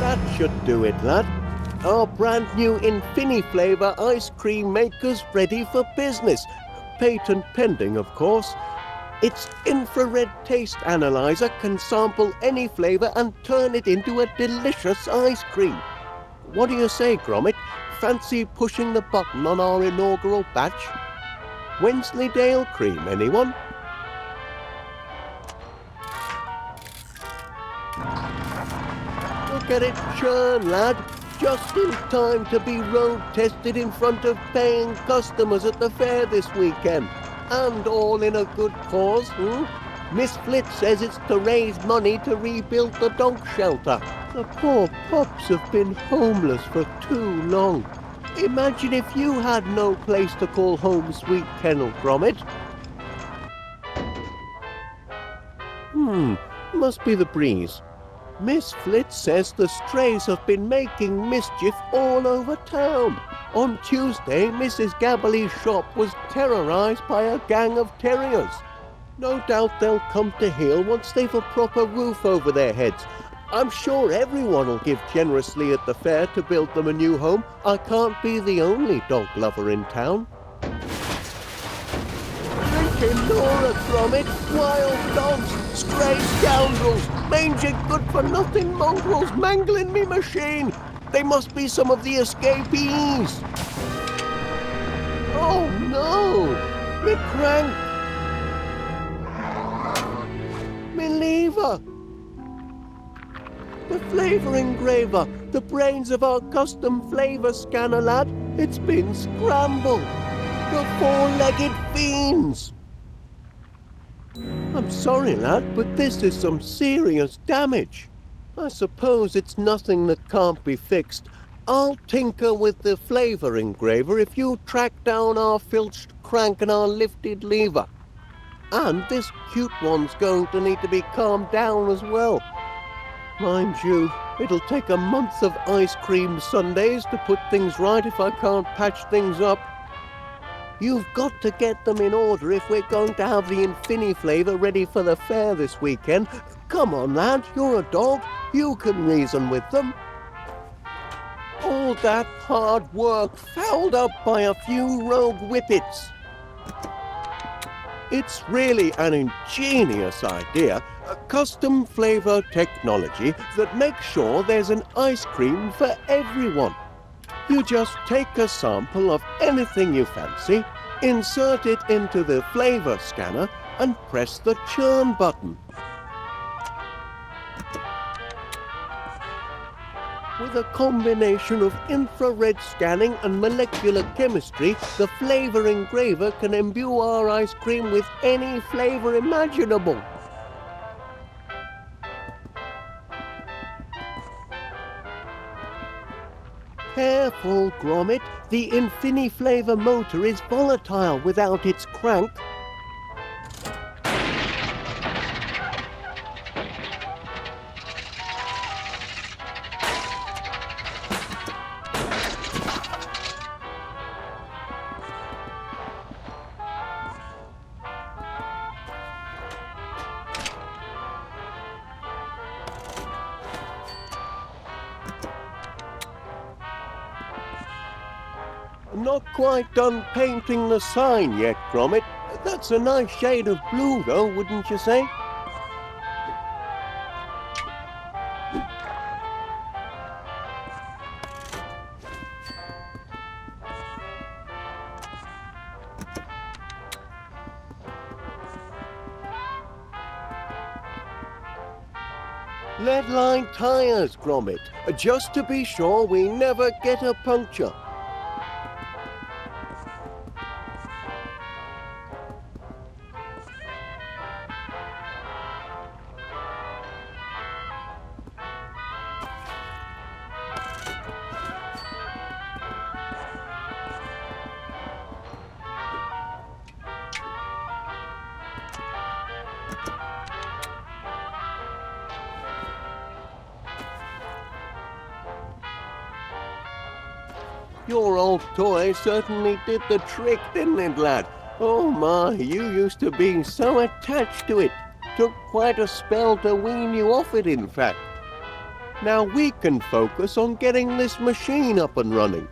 That should do it, lad. Our brand new Infini-flavour ice cream maker's ready for business. Patent pending, of course. Its infrared taste analyzer can sample any flavour and turn it into a delicious ice cream. What do you say, Gromit? Fancy pushing the button on our inaugural batch? Wensleydale cream, anyone? Look at it churn, lad. Just in time to be road tested in front of paying customers at the fair this weekend. And all in a good cause, Miss Flitz says it's to raise money to rebuild the dog shelter. The poor pups have been homeless for too long. Imagine if you had no place to call home, sweet Kennel Gromit. Must be the breeze. Miss Flitz says the strays have been making mischief all over town. On Tuesday, Mrs. Gabberly's shop was terrorised by a gang of terriers. No doubt they'll come to heel once they've a proper roof over their heads. I'm sure everyone will give generously at the fair to build them a new home. I can't be the only dog lover in town. Laura Gromit, wild dogs, stray scoundrels, mangy good-for-nothing mongrels mangling me machine. They must be some of the escapees. Oh no, me crank, me lever. The flavour engraver, the brains of our custom flavour scanner, lad. It's been scrambled. The four-legged fiends. I'm sorry, lad, but this is some serious damage. I suppose it's nothing that can't be fixed. I'll tinker with the flavour engraver if you track down our filched crank and our lifted lever. And this cute one's going to need to be calmed down as well. Mind you, it'll take a month of ice cream sundaes to put things right if I can't patch things up. You've got to get them in order if we're going to have the Infini flavour ready for the fair this weekend. Come on, lad, you're a dog. You can reason with them. All that hard work fouled up by a few rogue whippets. It's really an ingenious idea, a custom flavour technology that makes sure there's an ice cream for everyone. You just take a sample of anything you fancy, insert it into the flavour scanner and press the churn button. With a combination of infrared scanning and molecular chemistry, the flavour engraver can imbue our ice cream with any flavour imaginable. Careful, Gromit. The Infini flavour motor is volatile without its crank. Not quite done painting the sign yet, Gromit. That's a nice shade of blue, though, wouldn't you say? Lead-line tires, Gromit, just to be sure we never get a puncture. Your old toy certainly did the trick, didn't it, lad? Oh my, you used to be so attached to it. Took quite a spell to wean you off it, in fact. Now we can focus on getting this machine up and running.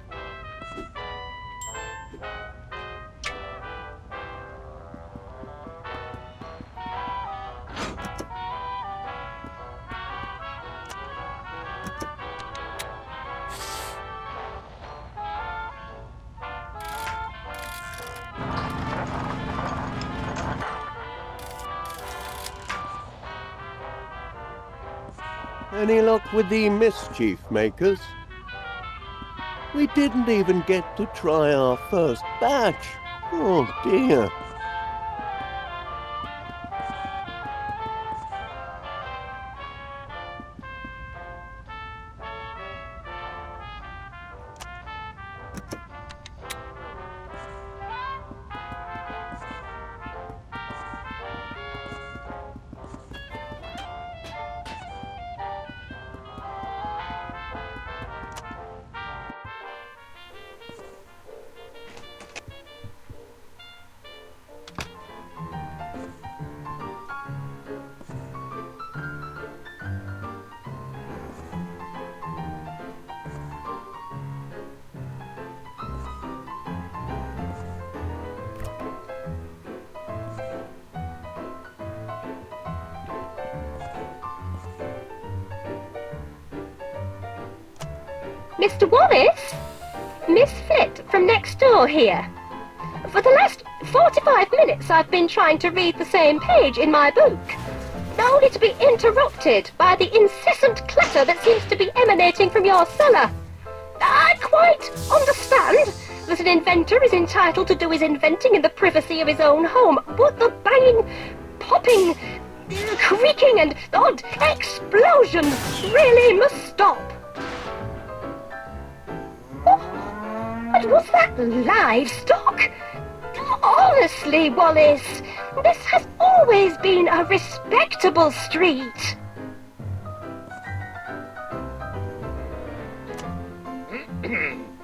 Any luck with the mischief makers? We didn't even get to try our first batch. Oh dear. Mr. Wallace? Miss Fit from next door here. For the last 45 minutes I've been trying to read the same page in my book, only to be interrupted by the incessant clatter that seems to be emanating from your cellar. I quite understand that an inventor is entitled to do his inventing in the privacy of his own home, but the banging, popping, creaking and odd explosions really must stop. But was that livestock? Honestly, Wallace, this has always been a respectable street.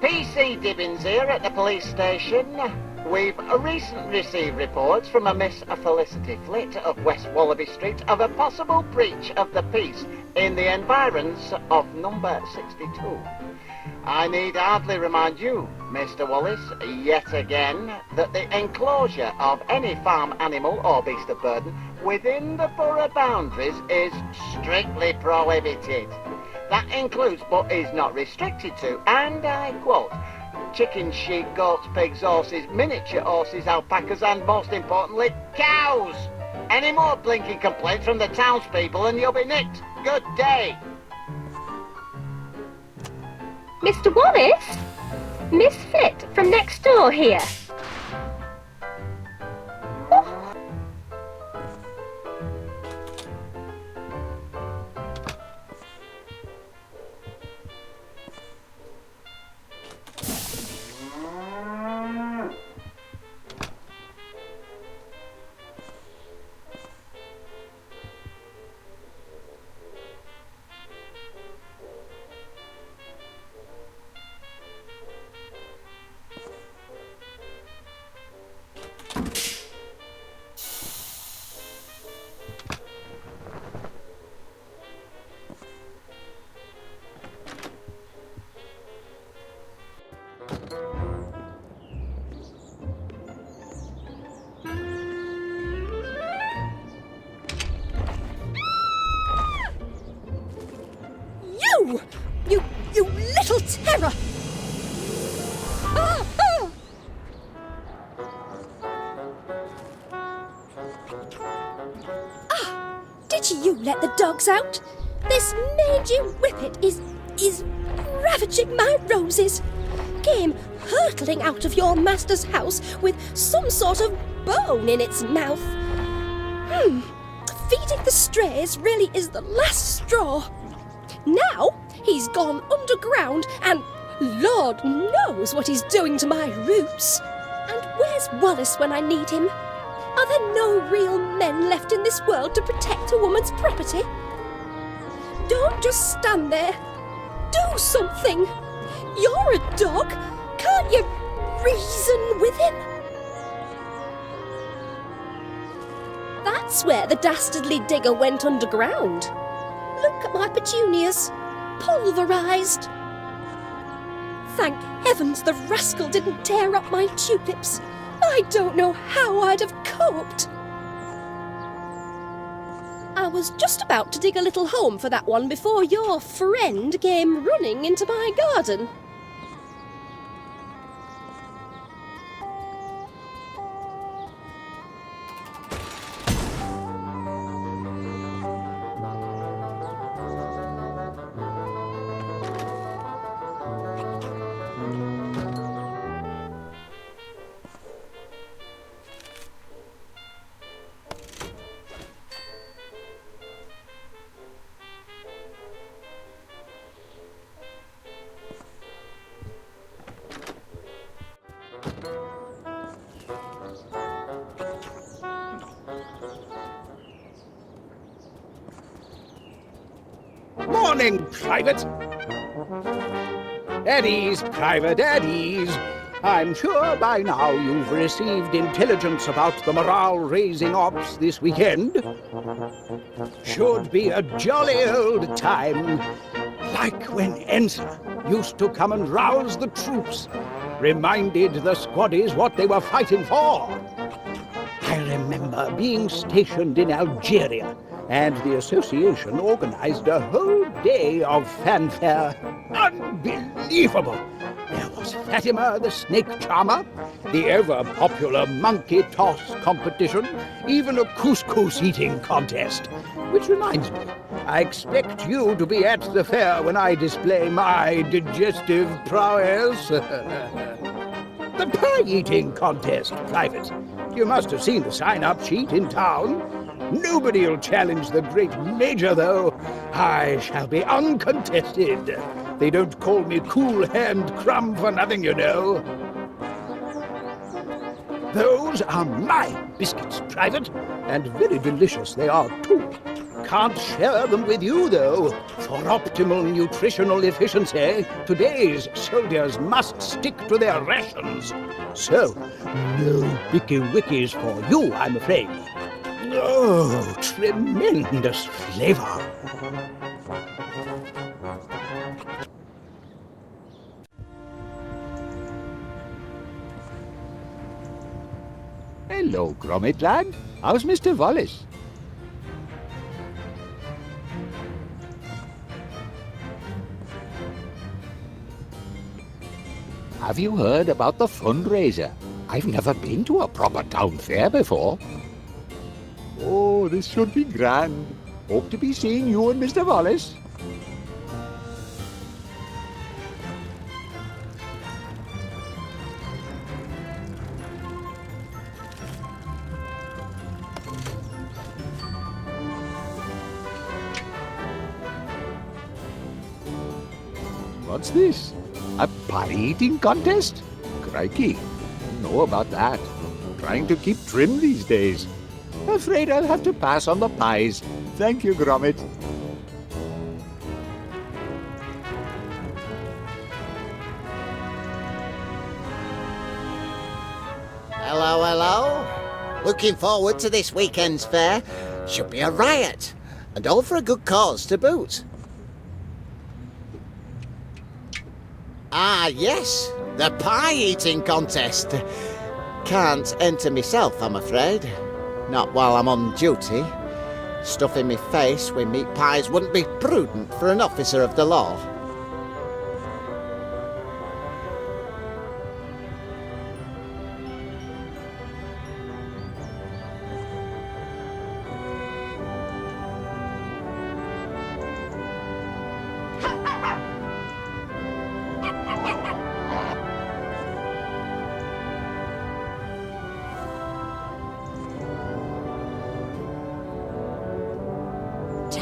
PC Dibbins here at the police station. We've recently received reports from a Miss Felicity Flitt of West Wallaby Street of a possible breach of the peace in the environs of number 62. I need hardly remind you, Mr. Wallace, yet again, that the enclosure of any farm animal or beast of burden within the borough boundaries is strictly prohibited. That includes, but is not restricted to, and I quote, chickens, sheep, goats, pigs, horses, miniature horses, alpacas, and most importantly, cows. Any more blinking complaints from the townspeople and you'll be nicked. Good day. Mr. Wallace? Miss Fit from next door here. You little terror! Ah, ah! Ah, did you let the dogs out? This mangy whippet is ravaging my roses. Came hurtling out of your master's house with some sort of bone in its mouth. Feeding the strays really is the last straw. Now he's gone underground and Lord knows what he's doing to my roots. And where's Wallace when I need him? Are there no real men left in this world to protect a woman's property? Don't just stand there. Do something. You're a dog. Can't you reason with him? That's where the dastardly digger went underground. Look at my petunias. Pulverised. Thank heavens the rascal didn't tear up my tulips. I don't know how I'd have coped. I was just about to dig a little home for that one before your friend came running into my garden. Morning, Private. At ease, Private, at ease. I'm sure by now you've received intelligence about the morale-raising ops this weekend. Should be a jolly old time, like when Ensign used to come and rouse the troops, reminded the squaddies what they were fighting for. I remember being stationed in Algeria, and the association organized a whole day of fanfare. Unbelievable! There was Fatima the snake charmer, the ever-popular monkey toss competition, even a couscous eating contest. Which reminds me, I expect you to be at the fair when I display my digestive prowess. The pie-eating contest, Private. You must have seen the sign-up sheet in town. Nobody'll challenge the great Major, though. I shall be uncontested. They don't call me Cool Hand Crumb for nothing, you know. Those are my biscuits, Private, and very delicious they are, too. Can't share them with you, though. For optimal nutritional efficiency, today's soldiers must stick to their rations. So, no Bicky Wickies for you, I'm afraid. Oh, tremendous flavor. Hello, Gromit lad. How's Mr. Wallace? Have you heard about the fundraiser? I've never been to a proper town fair before. Oh, this should be grand. Hope to be seeing you and Mr. Wallace. What's this? A pie-eating contest? Crikey, didn't know about that. Trying to keep trim these days. Afraid I'll have to pass on the pies. Thank you, Gromit. Hello, hello. Looking forward to this weekend's fair. Should be a riot. And all for a good cause to boot. Ah, yes. The pie-eating contest. Can't enter myself, I'm afraid. Not while I'm on duty. Stuffing me face with meat pies wouldn't be prudent for an officer of the law.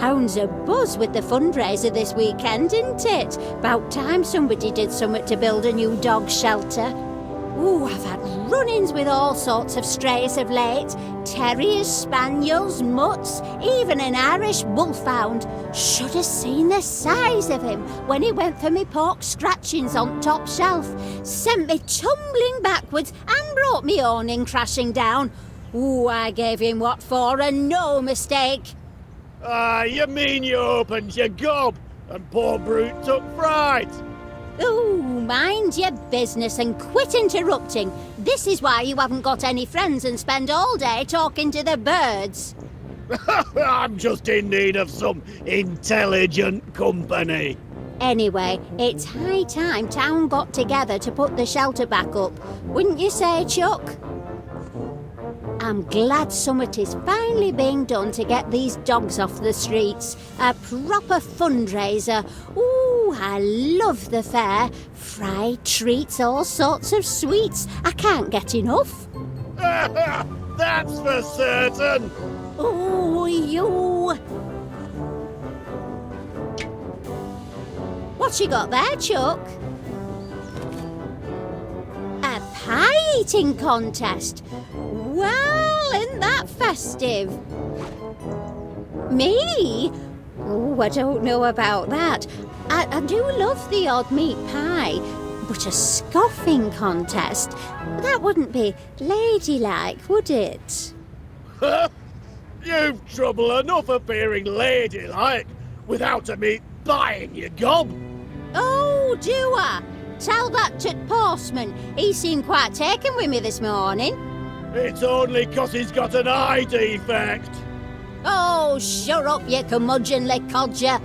town's abuzz with the fundraiser this weekend, isn't it? About time somebody did something to build a new dog shelter. Ooh, I've had run-ins with all sorts of strays of late. Terriers, spaniels, mutts, even an Irish wolfhound. Should have seen the size of him when he went for me pork scratchings on top shelf. Sent me tumbling backwards and brought me awning crashing down. Ooh, I gave him what for, and no mistake. You mean you opened your gob and poor brute took fright? Ooh, mind your business and quit interrupting. This is why you haven't got any friends and spend all day talking to the birds. I'm just in need of some intelligent company. Anyway, it's high time town got together to put the shelter back up. Wouldn't you say, Chuck? I'm glad summit is finally being done to get these dogs off the streets. A proper fundraiser. Ooh, I love the fair. Fried treats, all sorts of sweets. I can't get enough. That's for certain. Ooh, you. What you got there, Chuck? A pie eating contest. Well, isn't that festive? Me? Oh, I don't know about that. I do love the odd meat pie, but a scoffing contest, that wouldn't be ladylike, would it? You've trouble enough appearing ladylike without a meat buying your gob. Oh, do I? Tell that to Postman. He seemed quite taken with me this morning. It's only 'cause he's got an eye defect. Oh, shut up, you curmudgeonly codger.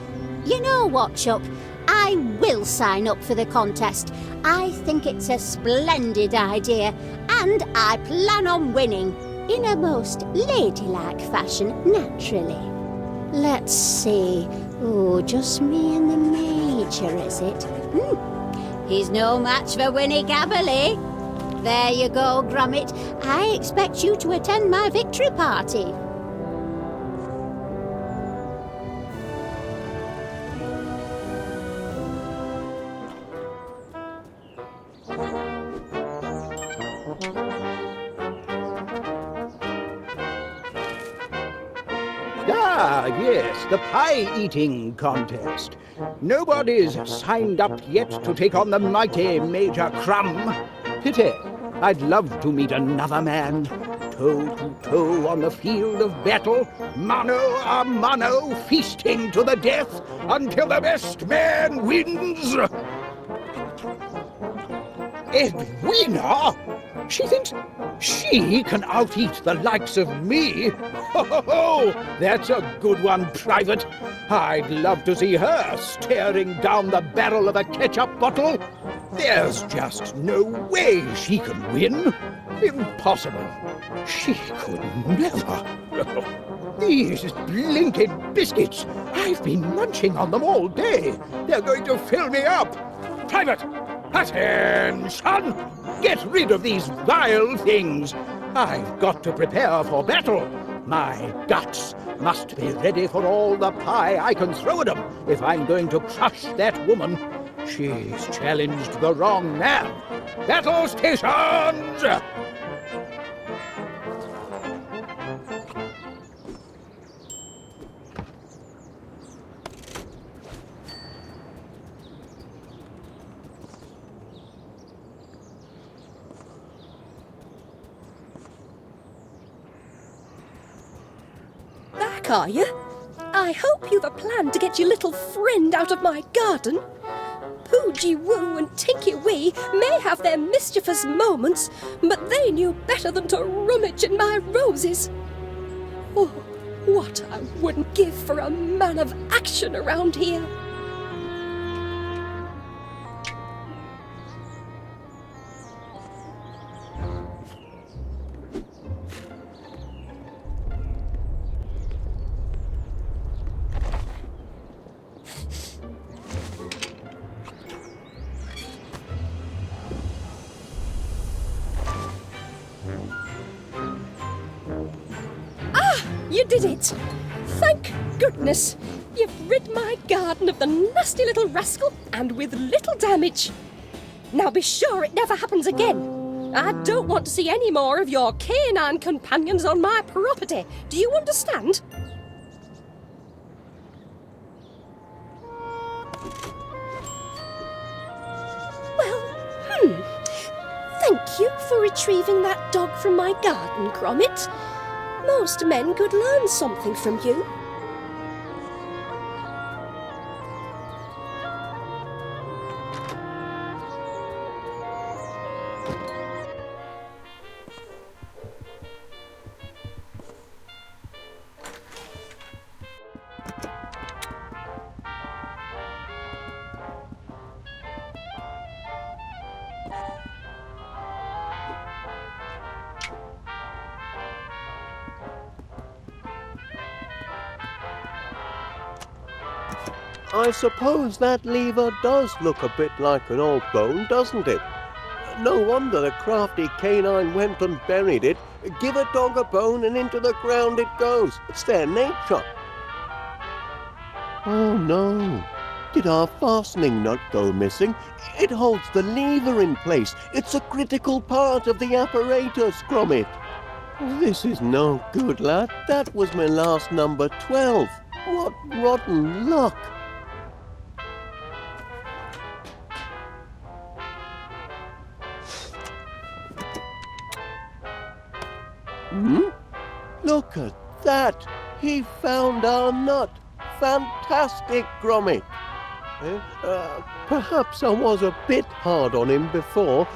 You know what, Chuck? I will sign up for the contest. I think it's a splendid idea, and I plan on winning. In a most ladylike fashion, naturally. Let's see. Oh, just me and the Major, is it? He's no match for Winnie Gabberley. There you go, Gromit. I expect you to attend my victory party. Ah, yes, the pie-eating contest. Nobody's signed up yet to take on the mighty Major Crumb. Pity. I'd love to meet another man. Toe to toe on the field of battle, mano a mano, feasting to the death until the best man wins. Edwina? She thinks she can out-eat the likes of me? Ho! That's a good one, Private. I'd love to see her staring down the barrel of a ketchup bottle. There's just no way she can win. Impossible. She could never. These blinking biscuits. I've been munching on them all day. They're going to fill me up. Private, attention! Get rid of these vile things. I've got to prepare for battle. My guts must be ready for all the pie I can throw at them if I'm going to crush that woman. She's challenged the wrong man. Battle stations! Back, are you? I hope you've a plan to get your little friend out of my garden. Poogie Woo and Tinky Wee may have their mischievous moments, but they knew better than to rummage in my roses. Oh, what I wouldn't give for a man of action around here. You did it! Thank goodness! You've rid my garden of the nasty little rascal, and with little damage. Now be sure it never happens again. I don't want to see any more of your canine companions on my property. Do you understand? Well, thank you for retrieving that dog from my garden, Gromit. Most men could learn something from you. I suppose that lever does look a bit like an old bone, doesn't it? No wonder the crafty canine went and buried it. Give a dog a bone and into the ground it goes. It's their nature. Oh no. Did our fastening nut go missing? It holds the lever in place. It's a critical part of the apparatus, Gromit. This is no good, lad. That was my last number 12. What rotten luck. Look at that! He found our nut! Fantastic, Gromit! Perhaps I was a bit hard on him before.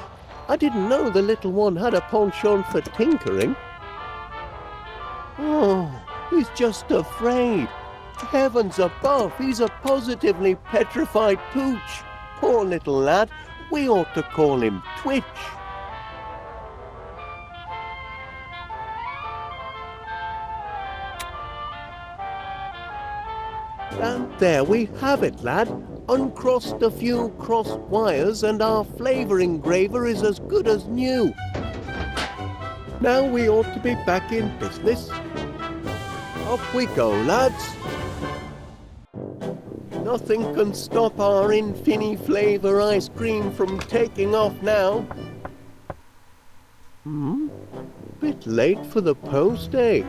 I didn't know the little one had a penchant for tinkering. Oh, he's just afraid. Heavens above, he's a positively petrified pooch. Poor little lad. We ought to call him Twitch. And there we have it, lad. Uncrossed a few crossed wires and our flavour engraver is as good as new. Now we ought to be back in business. Off we go, lads. Nothing can stop our Infini flavour ice cream from taking off now. Bit late for the post, eh?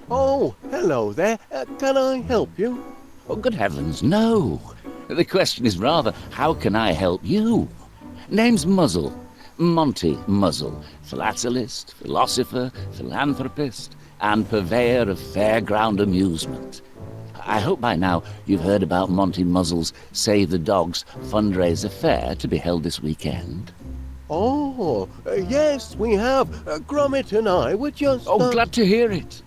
Oh, hello there. Can I help you? Oh, good heavens, no. The question is rather, how can I help you? Name's Muzzle. Monty Muzzle. Philatelist, philosopher, philanthropist, and purveyor of fairground amusement. I hope by now you've heard about Monty Muzzle's Save the Dogs fundraiser fair to be held this weekend. Oh, yes, we have. Gromit and I were just... Oh, glad to hear it.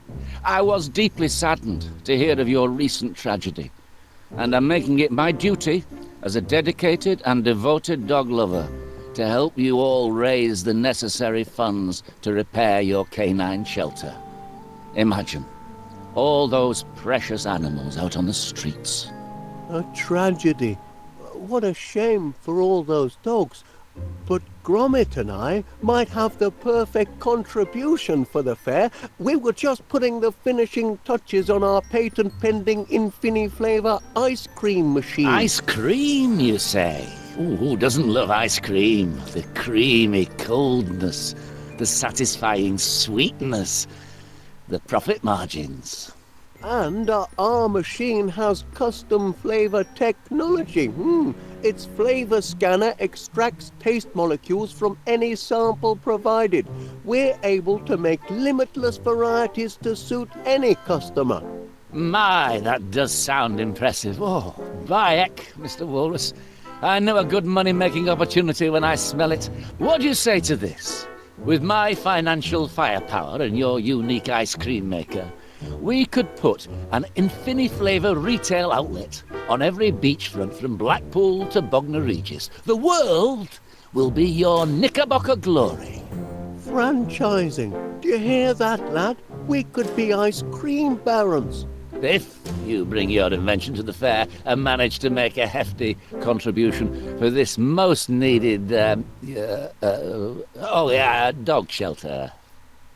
I was deeply saddened to hear of your recent tragedy, and I'm making it my duty, as a dedicated and devoted dog lover, to help you all raise the necessary funds to repair your canine shelter. Imagine, all those precious animals out on the streets. A tragedy. What a shame for all those dogs. But Gromit and I might have the perfect contribution for the fair. We were just putting the finishing touches on our patent-pending Infini flavour ice cream machine. Ice cream, you say? Ooh, who doesn't love ice cream? The creamy coldness, the satisfying sweetness, the profit margins. And our machine has custom flavour technology. Its flavour scanner extracts taste molecules from any sample provided. We're able to make limitless varieties to suit any customer. My, that does sound impressive. Oh, by heck, Mr. Walrus. I know a good money-making opportunity when I smell it. What do you say to this? With my financial firepower and your unique ice cream maker, we could put an Infini flavour retail outlet on every beachfront from Blackpool to Bognor Regis. The world will be your Knickerbocker glory. Franchising. Do you hear that, lad? We could be ice cream barons. If you bring your invention to the fair and manage to make a hefty contribution for this most needed, dog shelter.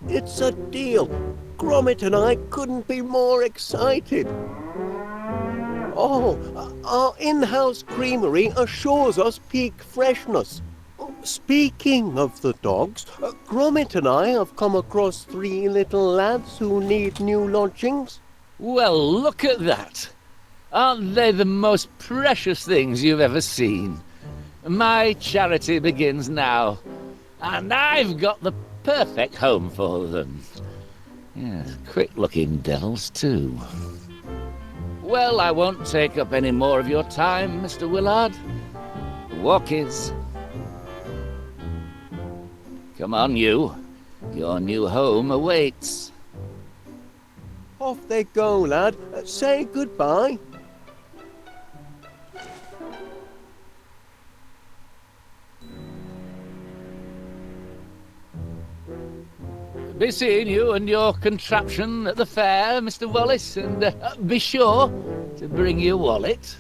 It's a deal. Gromit and I couldn't be more excited. Oh, our in-house creamery assures us peak freshness. Speaking of the dogs, Gromit and I have come across 3 little lads who need new lodgings. Well, look at that. Aren't they the most precious things you've ever seen? My charity begins now, and I've got the perfect home for them. Yes, quick-looking devils, too. Well, I won't take up any more of your time, Mr. Willard. The walk is. Come on, you. Your new home awaits. Off they go, lad. Say goodbye. Be seeing you and your contraption at the fair, Mr. Wallace, and be sure to bring your wallet.